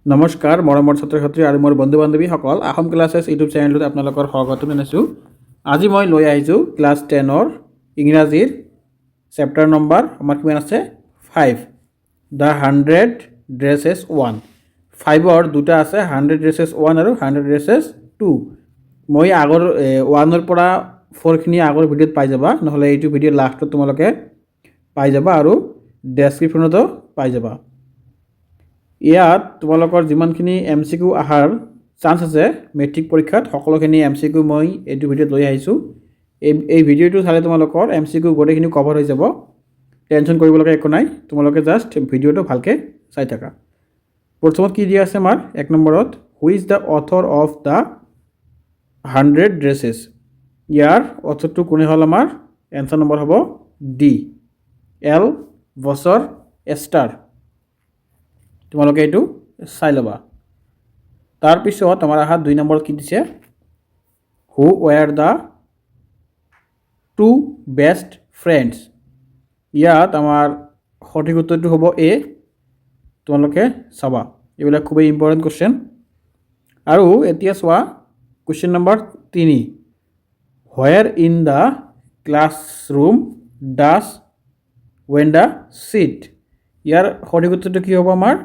নমস্কাৰ মৰমৰ ছাত্ৰ ছাত্ৰী আৰু মোৰ বন্ধু বান্ধৱীসকল আহোম ক্লাছেছ ইউটিউব চেনেলটোত আপোনালোকৰ স্বাগতম জনাইছোঁ। আজি মই লৈ আহিছোঁ ক্লাছ 10ৰ ইংৰাজীৰ চেপ্টাৰ নম্বৰ আমাৰ কিমান আছে 5 দ্য 100 ড্ৰেছেছ 1। 5ৰ দুটা আছে 100 ড্ৰেছেছ 1 আৰু 100 ড্ৰেছেছ 2। মই আগৰ 1ৰ পৰা 4খিনি আগৰ ভিডিঅ'ত পাই যাবা, নহ'লে এইটো ভিডিঅ'ৰ লাষ্টত তোমালোকে পাই যাবা আৰু ডেছক্ৰিপশ্যনতো পাই যাবা। ইয়াত তোমালোকৰ যিমানখিনি MCQ আহাৰ চান্স আছে মেট্ৰিক পৰীক্ষাত সকলোখিনি MCQ মই এইটো ভিডিঅ'ত লৈ আহিছোঁ। এই ভিডিঅ'টো চালে তোমালোকৰ MCQ গোটেইখিনি কভাৰ হৈ যাব, টেনশ্যন কৰিবলগীয়া একো নাই। তোমালোকে জাষ্ট ভিডিঅ'টো ভালকৈ চাই থাকা। প্ৰথমত কি দিয়া আছে আমাৰ 1 নম্বৰত, who is the author of the 100 dresses. ইয়াৰ অথৰটো কোনে হ'ল আমাৰ? এনচাৰ নম্বৰ হ'ব ডি, এল বছৰ এষ্টাৰ। তোমালোকে এইটো চাই ল'বা। তাৰপিছত আমাৰ আহা 2 নম্বৰত কি দিছে, হু ৱেৰ দ্য 2 বেষ্ট ফ্ৰেণ্ডছ। ইয়াত আমাৰ সঠিক উত্তৰটো হ'ব এ। তোমালোকে চাবা, এইবিলাক খুবেই ইম্পৰ্টেণ্ট কুৱেশ্যন। আৰু এতিয়া চোৱা question number 3, where in the classroom does Wanda sit. ইয়াৰ সঠিক উত্তৰটো কি হ'ব আমাৰ?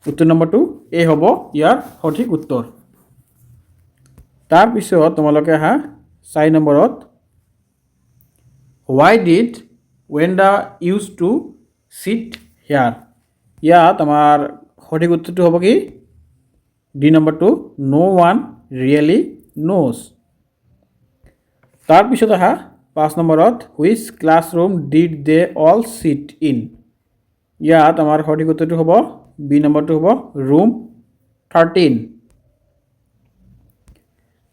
উত্তৰ নম্বৰটো এ হ'ব ইয়াৰ সঠিক উত্তৰ। তাৰপিছত তোমালোকে আহা 4 নম্বৰত, why did Wanda use to sit here. ইয়াত আমাৰ সঠিক উত্তৰটো হ'ব কি? ডি নম্বৰটো, ন' ওৱান ৰিয়েলি ন'জ। তাৰপিছত আহা 5 নম্বৰত, which classroom did they all cheat in. ইয়াত আমাৰ সঠিক উত্তৰটো হ'ব বি নম্বৰটো হ'ব ৰুম 13।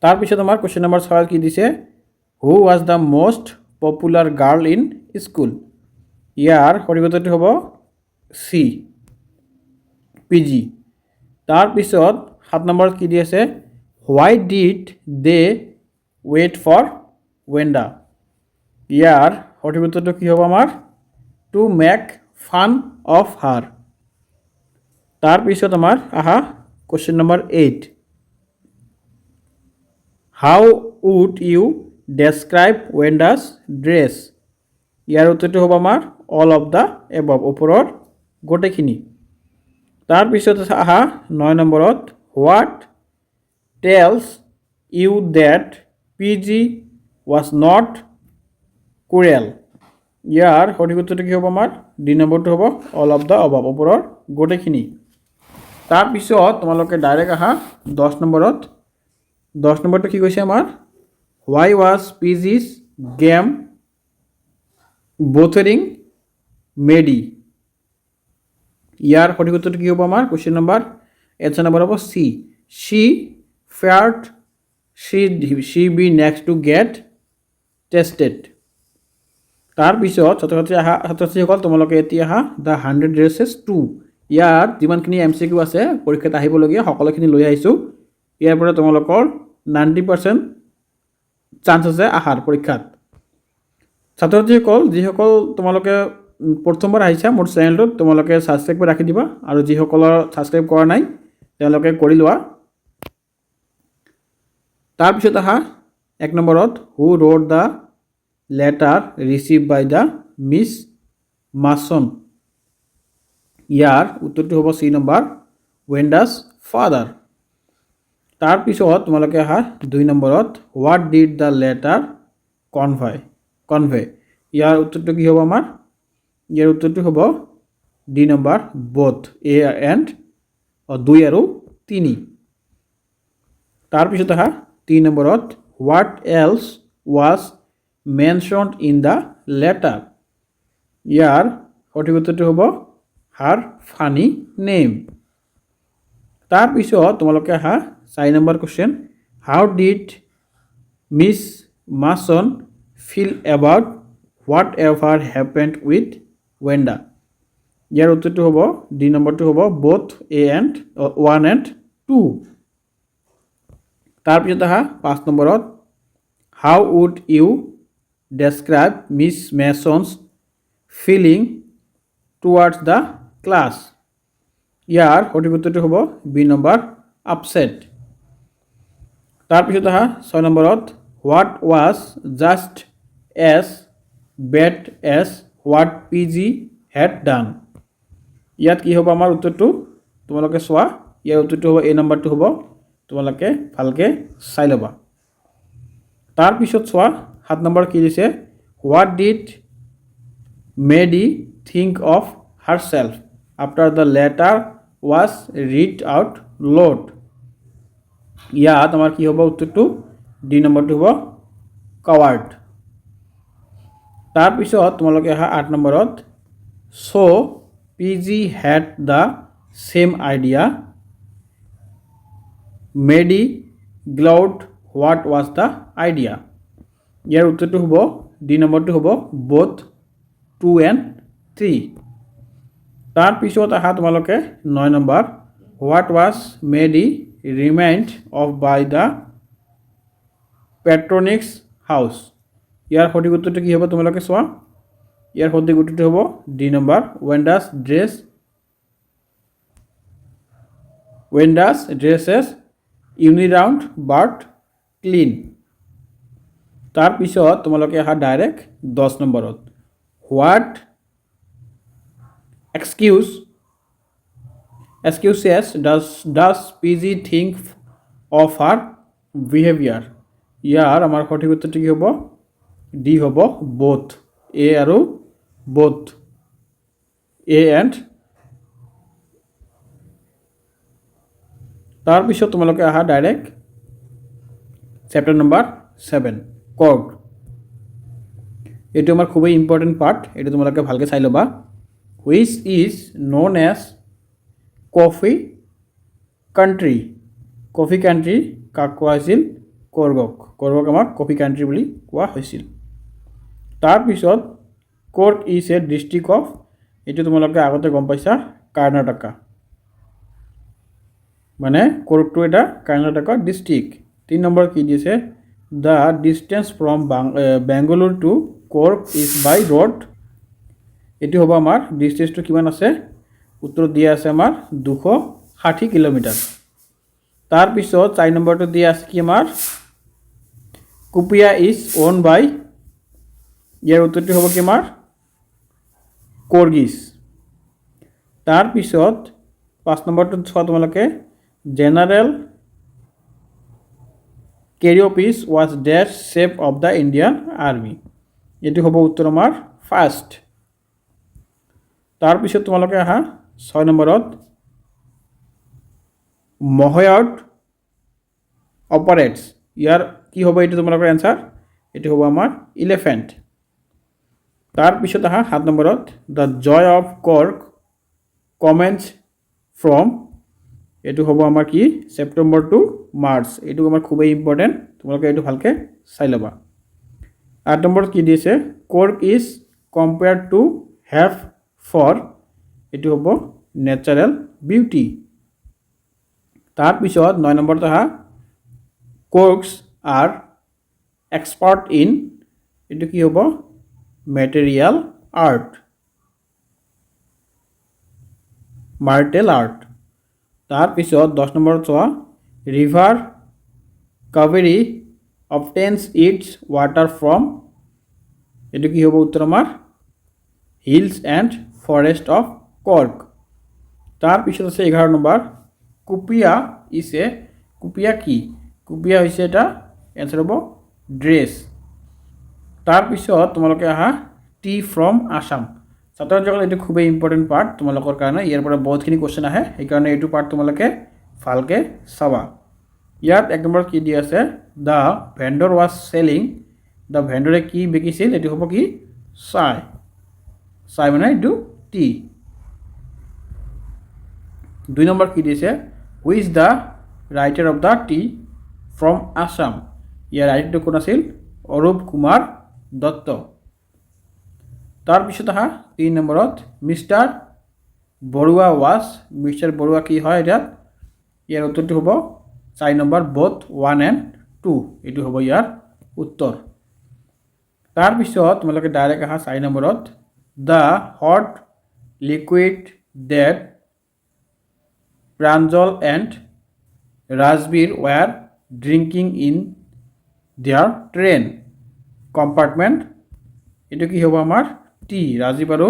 তাৰপিছত আমাৰ কুৱেশ্যন নম্বৰ 6 কি দিছে, who was the most popular girl in school. ইয়াৰ সঠিক উত্তৰটো হ'ব চি, পিজি। তাৰপিছত 7 নম্বৰত কি দি আছে, why did they wait for Wanda. ইয়াৰ সঠিক উত্তৰটো কি হ'ব আমাৰ? To make fun of her. তাৰপিছত আমাৰ আহা question number 8, how would you describe Wanda's dress. ইয়াৰ উত্তৰটো হ'ব আমাৰ অল অফ দ্য এবভ, ওপৰৰ গোটেইখিনি। তাৰপিছত আহা 9 নম্বৰত, what tells you that Peggy was not cruel. ইয়াৰ সঠিক উত্তৰটো কি হ'ব আমাৰ? ডি নম্বৰটো হ'ব অল অফ দ্য অবাভ, ওপৰৰ গোটেইখিনি। তাৰপিছত তোমালোকে ডাইৰেক্ট আহা 10 নম্বৰত। 10 নম্বৰটো কি কৈছে আমাৰ, হোৱাই ৱাজ পিজিজ গেম বথৰিং মেডি। ইয়াৰ সঠিক উত্তৰটো কি হ'ব আমাৰ? কুৱেশ্যন নম্বৰ এনচাৰ নম্বৰ হ'ব C, she feared she be next to get tested. তাৰপিছত ছাত্ৰ ছাত্ৰীসকল তোমালোকে এতিয়া আহা দ্য 100 ড্ৰেছেছ 2। ইয়াত যিমানখিনি MCQ আছে পৰীক্ষাত আহিবলগীয়া সকলোখিনি লৈ আহিছোঁ। ইয়াৰ পৰা তোমালোকৰ 90% চান্স আছে আহাৰ পৰীক্ষাত। ছাত্ৰ ছাত্ৰীসকল যিসকল তোমালোকে প্ৰথমবাৰ আহিছা মোৰ চেনেলটোত, তোমালোকে ছাবস্ক্ৰাইব কৰি ৰাখি দিবা, আৰু যিসকলৰ ছাবস্ক্ৰাইব কৰা নাই তেওঁলোকে কৰি লোৱা। তাৰপিছত আহা 1 নম্বৰত, who read the letter received by the Miss Mason. ইয়াৰ উত্তৰটো হ'ব চি নম্বৰ, ৱেণ্ডাছ ফাদাৰ। তাৰপিছত তোমালোকে আহা 2 নম্বৰত, what did the letter convey. ইয়াৰ উত্তৰটো কি হ'ব আমাৰ? ইয়াৰ উত্তৰটো হ'ব D number, both, A and 2 আৰু 3। তাৰপিছত আহা 3 নম্বৰত, what else was mentioned in the letter. ইয়াৰ সঠিক উত্তৰটো হ'ব হাৰ ফানি নেম। তাৰপিছত তোমালোকে আহা 4 number question, how did Miss Mason feel about whatever happened with Wanda. ইয়াৰ উত্তৰটো হ'ব ডি নম্বৰটো হ'ব বোথ এ এণ্ড 1 and 2। তাৰপিছত আহা 5 নম্বৰত, how would you describe Miss Mason's feeling towards the class. ইয়াৰ সঠিক উত্তৰটো হ'ব বি নম্বৰ আপছেট। তাৰপিছত আহা 6 নম্বৰত what was just as bad as what Peggy had done. ইয়াত কি হ'ব আমাৰ উত্তৰটো তোমালোকে চোৱা। ইয়াৰ উত্তৰটো হ'ব এই নম্বৰটো হ'ব, তোমালোকে ভালকৈ চাই ল'বা। তাৰপিছত চোৱা 7 নম্বৰ কি দিছে, what did Maddie think of herself after the letter was read out loud. ইয়াত আমাৰ কি হ'ব উত্তৰটো ডি নম্বৰটো হ'ব কাৱাৰ্ড। তাৰপিছত তোমালোকে আহা 8 নম্বৰত, so' Peggy had the same idea Maddie glowed what was the idea. ইয়াৰ উত্তৰটো হ'ব ডি নম্বৰটো হ'ব বোথ 2 and 3। তাৰপিছত আহা তোমালোকে 9 নম্বৰ, what was Maddie remind of by the Petronski's house. ইয়াৰ সঠিক উত্তৰটো কি হ'ব তোমালোকে চোৱা। ইয়াৰ সঠিক উত্তৰটো হ'ব D number when does dresses unironed but clean. তাৰপিছত তোমালোকে আহা ডাইৰেক্ট 10 নম্বৰত, what excuses does PG think of her behavior। ইয়াৰ আমাৰ সঠিক উত্তৰটো কি হ'ব, ডি হ'ব বোথ, এ আৰু বোথ, এ এণ্ড। তাৰপিছত তোমালোকে আহা ডাইৰেক্ট চেপ্টাৰ নম্বৰ 7 কৰ্ক। এইটো আমাৰ খুবেই ইম্পৰ্টেণ্ট পাৰ্ট, এইটো তোমালোকে ভালকৈ চাই ল'বা। Which is known as coffee country. Coffee country কাক কোৱা হৈছিল, কৰ্গক। কৰ্গক আমাৰ কফি কাণ্ট্ৰি বুলি কোৱা হৈছিল। তাৰপিছত cork is a district of, এইটো তোমালোকে আগতে গম পাইছা, কৰ্ণাটকা। মানে কৰ্কটো এটা কৰ্ণাটকা ডিষ্ট্ৰিক্ট। 3 নম্বৰ কি দিছে, the distance from Bengaluru to Coorg is by road. এইটো হ'ব আমাৰ ডিষ্টেঞ্চটো কিমান আছে, উত্তৰত দিয়া আছে আমাৰ 260 কিলোমিটাৰ। তাৰপিছত 4 নম্বৰটো দিয়া আছে কি আমাৰ, কুপিয়া ইজ অন বাই, ইয়াৰ উত্তৰটো হ'ব কি আমাৰ কৰ্গিছ। তাৰপিছত 5 নম্বৰটো চোৱা তোমালোকে, general Cariappa was the chief of the Indian army. এইটো হ'ব উত্তৰ আমাৰ ফাৰ্ষ্ট। তাৰপিছত তোমালোকে আহা 6 নম্বৰত, মহয়াৰ্ড অপাৰেটছ। ইয়াৰ কি হ'ব এইটো তোমালোকৰ এনচাৰ, এইটো হ'ব আমাৰ ইলেফেণ্ট। তাৰপিছত আহা 7 নম্বৰত, the joy of Coorg comments from, এইটো হ'ব আমাৰ কি ছেপ্টেম্বৰ টু মাৰ্চ। এইটো আমাৰ খুবেই ইম্পৰ্টেণ্ট, তোমালোকে এইটো ভালকৈ চাই ল'বা। 8 নম্বৰত কি দিছে, Coorg is compared to have for, এইটো হ'ব নেচাৰেল বিউটি। তাৰপিছত 9 নম্বৰত আহা, কৰ্কছ আৰ এক্সপাৰ্ট ইন, এইটো কি হ'ব মেটেৰিয়েল আৰ্ট, মাৰ্টেল আৰ্ট। তাৰপিছত 10 নম্বৰত চোৱা, river Kaveri obtains its water from, এইটো কি হ'ব উত্তৰ আমাৰ hills and forest of Coorg. তাৰপিছত আছে 11 নম্বৰ, কুপিয়া ইজ এ, কুপিয়া কি, কুপিয়া হৈছে এটা এনচাৰ হ'ব ড্ৰেছ। তাৰপিছত তোমালোকে আহা টি ফ্ৰম আছাম। ছাত্ৰ ছাত্ৰীসকল এইটো খুবেই ইম্পৰ্টেণ্ট পাৰ্ট তোমালোকৰ কাৰণে, ইয়াৰ পৰা বহুতখিনি কুৱেশ্যন আহে, সেইকাৰণে এইটো পাৰ্ট তোমালোকে ভালকৈ চাবা। ইয়াত 1 নম্বৰত কি দি আছে, the vendor was selling, the ভেণ্ডৰে কি বিকিছিল, এইটো হ'ব কি চাই, চাই মানে এইটো টি। 2 নম্বৰ কি দিছে, who's the writer of the tea from Assam. ইয়াৰ ৰাইটাৰটো কোন আছিল, অৰূপ কুমাৰ দত্ত। তাৰপিছত আহা 3 নম্বৰত, mister Barua was, mister Barua কি হয় ইয়াত, ইয়াৰ উত্তৰটো হ'ব 4 নম্বৰ বোথ 1 and 2, এইটো হ'ব ইয়াৰ উত্তৰ। তাৰপিছত তোমালোকে ডাইৰেক্ট আহা 4 নম্বৰত, the hot liquid that Pranjal and Rajbir were drinking in their train compartment. এইটো কি হ'ব আমাৰ টি ৰাজীৱ আৰু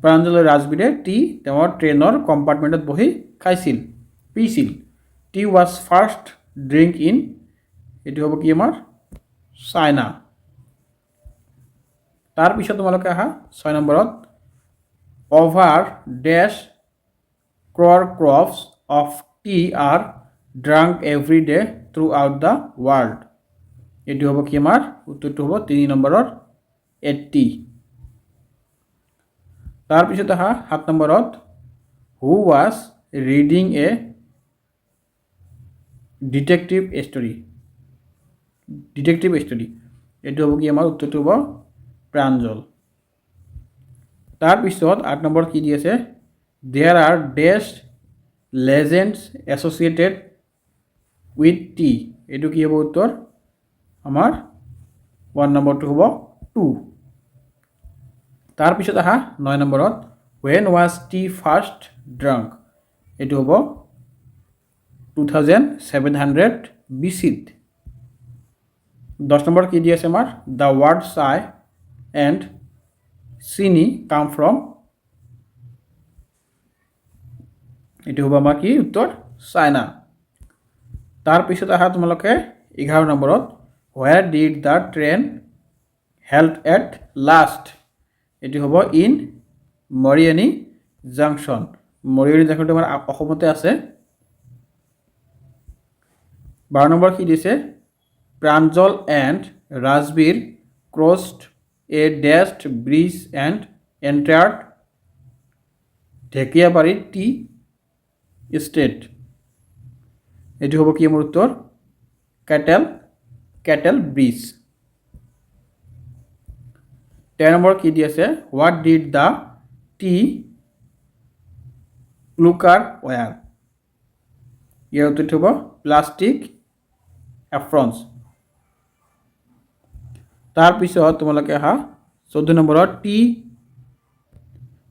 প্ৰাঞ্জল ৰাজবীৰে টি তেওঁৰ ট্ৰেইনৰ কম্পাৰ্টমেণ্টত বহি খাইছিল পিছিল tea was first drink in এইটো হ'ব কি আমাৰ চাইনা তাৰপিছত তোমালোকে আহা 6 নম্বৰত over dash crore crops of tea are drunk every day throughout the world এইটো হ'ব কি আমাৰ উত্তৰটো হ'ব 3 নম্বৰৰ 80 তাৰপিছত আহা 7 নম্বৰত who was reading a detective story এইটো হ'ব কি আমাৰ উত্তৰটো হ'ব প্ৰাঞ্জল তাৰপিছত 8 নম্বৰ কি দি আছে there are dash legends associated with tea এইটো কি হ'ব উত্তৰ আমাৰ 1 নম্বৰটো হ'ব 2 তাৰপিছত আহা 9 নম্বৰত when was tea first drunk এইটো হ'ব 2700 BC 10 নম্বৰ কি দি আছে আমাৰ the word chai and chini come from এইটো হ'ব আমাৰ কি উত্তৰ চাইনা তাৰপিছত আহা তোমালোকে 11 নম্বৰত where did the train halt at last এইটো হ'ব in মৰিয়নি জাংচন তোমাৰ অসমতে আছে 12 নম্বৰ কি দিছে Pranjol and Rajvir crossed a dashed bridge and entered Dhekiabari tea estate এইটো হ'ব কি মোৰ উত্তৰ কেটেল ব্ৰিজ 10 নম্বৰ কি দি আছে what did the tea plucker wear ইয়াৰ উত্তৰটো হ'ব প্লাষ্টিক এপ্ৰনছ তাৰপিছত তোমালোকে আহা 14 নম্বৰত টি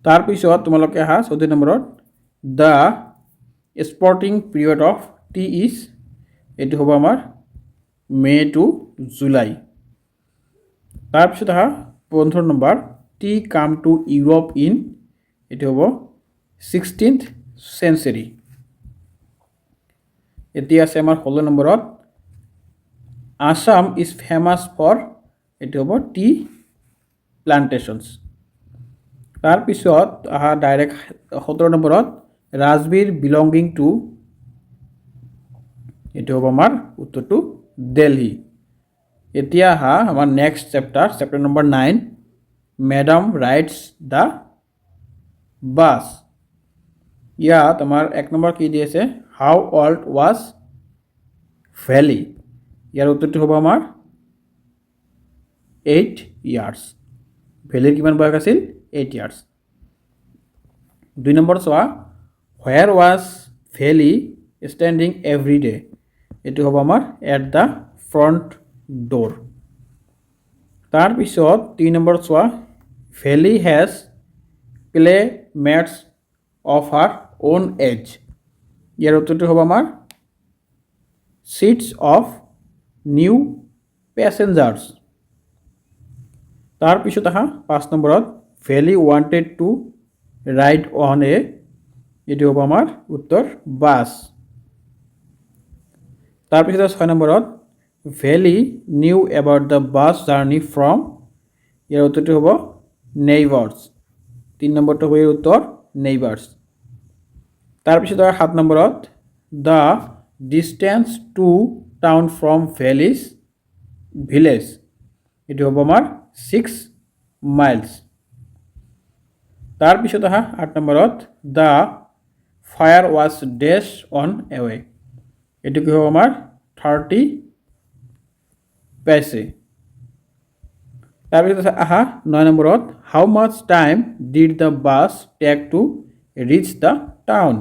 তাৰপিছত তোমালোকে আহা 14 নম্বৰত the sporting period of tea is এইটো হ'ব আমাৰ মে টু জুলাই তাৰপিছত আহা 15 number T come to Europe in এইটো হ'ব 16th century এতিয়া আছে আমাৰ 16 নম্বৰত আসাম ইজ ফেমাছ ফৰ এইটো হ'ব টি প্লান্টেশনছ তাৰপিছত আহা ডাইৰেক্ট 17 নম্বৰত ৰাজবীৰ বিলংগিং টু এইটো হ'ব আমাৰ উত্তৰটো দিল্লী এতিয়া আহা আমাৰ next chapter number 9 madam rides the bus ইয়াত আমাৰ 1 নম্বৰ কি দি আছে হাউ অল্ড ৱাজ ভেলি ইয়াৰ উত্তৰটো হ'ব আমাৰ 8 ইয়াৰ্ছ ভেলিৰ কিমান বয়স আছিল 8 ইয়াৰ্ছ 2 নম্বৰ চোৱা where was valley standing every day এইটো হ'ব আমাৰ এট দ্য ফ্ৰণ্ট ডোৰ তাৰপিছত 3 নম্বৰ চোৱা Valli has playmates of her own age ইয়াৰ উত্তৰটো হ'ব আমাৰ চিটছ অফ নিউ পেচেঞ্জাৰ্ছ তাৰপিছত আহা 5 নম্বৰত Valli wanted to ride on a এইটো হ'ব আমাৰ উত্তৰ বাছ তাৰপিছত 6 নম্বৰত Valli knew about the bus journey from ইয়াৰ উত্তৰটো হ'ব নেইবাৰ্ছ 3 নম্বৰটো হ'ব ইয়াৰ উত্তৰ নেইবাৰ্ছ তাৰপিছত 7 নম্বৰত the distance to town from village village এইটো হ'ব আমাৰ 6 মাইলছ তাৰপিছত আহা 8 নম্বৰত the fire was dash on away এইটো কি হ'ব আমাৰ 30 পেছে তাৰপিছত আহা 9 নম্বৰত how much time did the bus take to reach the town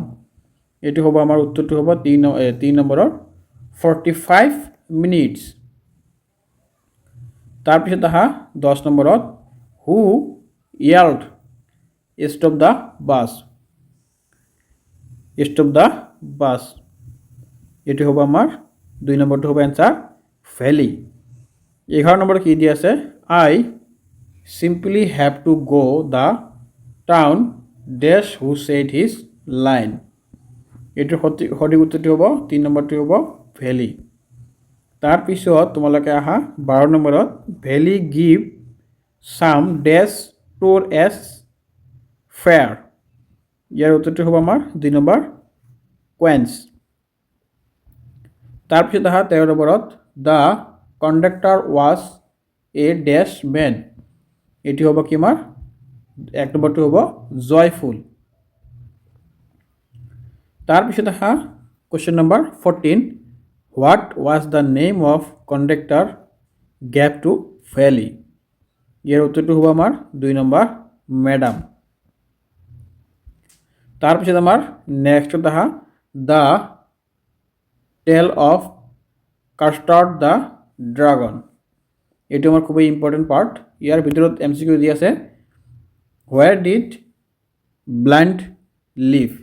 এইটো হ'ব আমাৰ উত্তৰটো হ'ব 3 নম্বৰৰ 45 মিনিটছ তাৰপিছত আহা 10 নম্বৰত who yelled stop the bus stop the bus এটি হ'ব আমাৰ 2 নম্বৰটো হ'ব आंसर valley 11 নম্বৰ কি দি আছে I simply have to go the town dash who said his line এটিৰ সঠিক উত্তৰটো হ'ব 3 নম্বৰটো হ'ব valley তাৰ পিছত তোমালোকে আহা 12 নম্বৰত valley give some dash tour as fair ইয়াৰ উত্তৰটো হ'ব আমাৰ 2 নম্বৰ coins তাৰ পিছত আহা 13 নম্বৰত the conductor was a dash man এটি হ'ব কি আমাৰ 1 নম্বৰটো হ'ব joyful তাৰ পিছত আহা question number 14 what was the name of conductor gave to valley ইয়াৰ উত্তৰটো হ'ব আমাৰ 2 নম্বৰ madam তাৰ পিছত আমাৰ নেক্সট আহা the tale of custard the dragon এটো আমাৰ খুব ইম্পৰ্টেন্ট পাৰ্ট ইয়াৰ ভিতৰত এমসিকিউ দি আছে where did blind live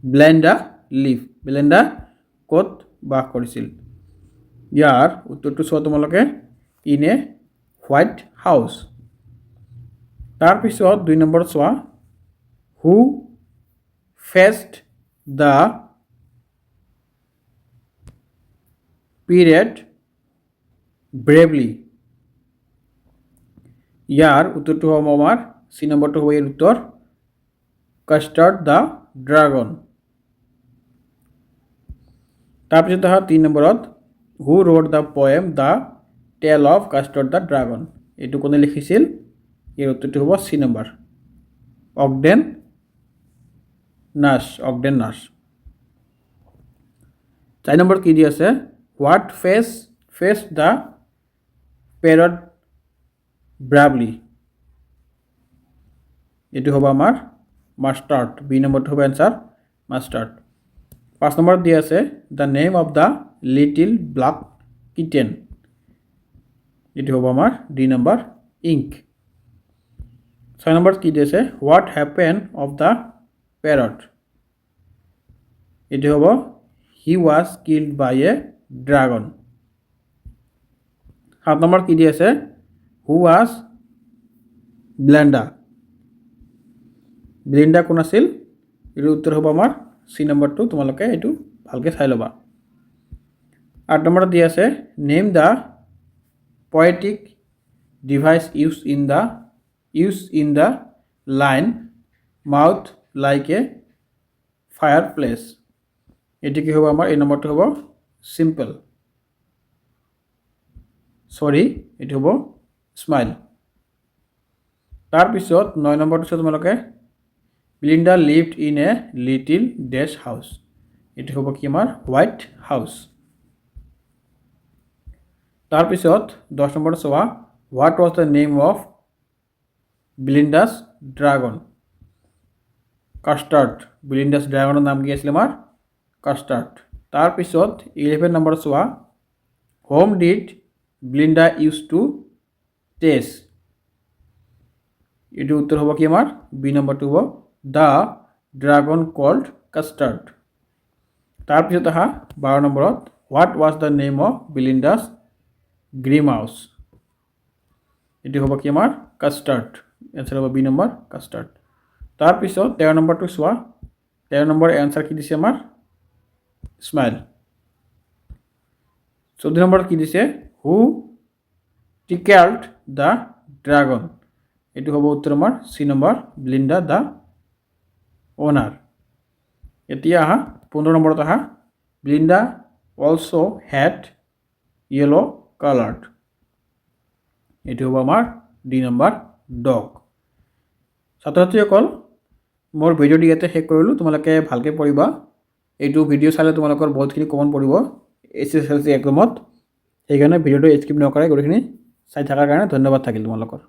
ব্লেণ্ডা ক'ত বাস কৰিছিল ইয়াৰ উত্তৰটো চোৱা তোমালোকে ইন এ হোৱাইট হাউচ তাৰ পিছত 2 নম্বৰ চোৱা who faced the period bravely ইয়াৰ উত্তৰটো হ'ব আমাৰ সি নম্বৰটো হ'ব ইয়াৰ উত্তৰ custard the dragon তাৰপিছত আহা 3 নম্বৰত who wrote the poem the tale of custard the dragon এটো কোনে লিখিছিল ইয়াৰ উত্তৰটো হ'ব সি নম্বৰ অগডেন নাশ 4 নম্বৰ কি দি আছে what faced the parrot bravely এটো হ'ব আমাৰ mustard বি নম্বৰটো হ'ব आंसर mustard 5 নম্বৰ দি আছে the name of the little black kitten এটো হ'ব আমাৰ ডি নম্বৰ ink 6 নম্বৰ কি দি আছে what happened of the parrot এটো হ'ব he was killed by a dragon 7 নম্বৰ কি দি আছে who was ব্লেণ্ডা কোন আছিল এৰ উত্তৰ হ'ব আমাৰ সি নম্বৰটো তোমালোকে এটো ভালকে চাই লবা 8 নম্বৰ দি আছে name da poetic device used in the line mouth like a fireplace এটি কি হ'ব আমাৰ এই নম্বৰটো হ'ব simple sorry এটি হ'ব smile তাৰ পিছত 9 নম্বৰটো আছে তোমালোকে Belinda lived in a little dash house এটি হ'ব কি আমাৰ white house তাৰ পিছত 10 নম্বৰ চোৱা what was the name of Belinda's dragon custard Belinda's dragon নাম কি আছিল আমাৰ custard তাৰ পিছত 11 নম্বৰ চোৱা whom did Belinda used to taste এটি উত্তৰ হ'ব কি আমাৰ বি নম্বৰটো হ'ব the dragon called custard তাৰ পিছত আহা 12 নম্বৰত what was the name of Belinda's greenhouse এটি হ'ব কি আমাৰ custard आंसर হ'ব বি নম্বৰ custard তাৰ পিছত 13 নম্বৰটো চোৱা 13 নম্বৰ आंसर কি দিছে আমাৰ smile 14 নম্বৰ কি দিছে who tickled the dragon এটি হ'ব উত্তৰ আমাৰ সি নম্বৰ Belinda the owner এতিয়া আহা 15 নম্বৰত আহা Belinda also had yellow colored এটি হ'ব আমাৰ ডি নম্বৰ dog ছাত্ৰছাত্ৰীসকল মোৰ ভিডিঅ'টি ইয়াতে শেষ কৰিলো তোমালোকে ভালকে পঢ়িবা এইটো ভিডিঅ' চালে তোমালোকৰ বহুতখিনি কমন পৰিব এছএছএলসি এক্সামত সেইকাৰণে ভিডিঅ'টো স্কিপ নকৰাই গোটেইখিনি চাই থকাৰ কাৰণে ধন্যবাদ থাকিল তোমালোকৰ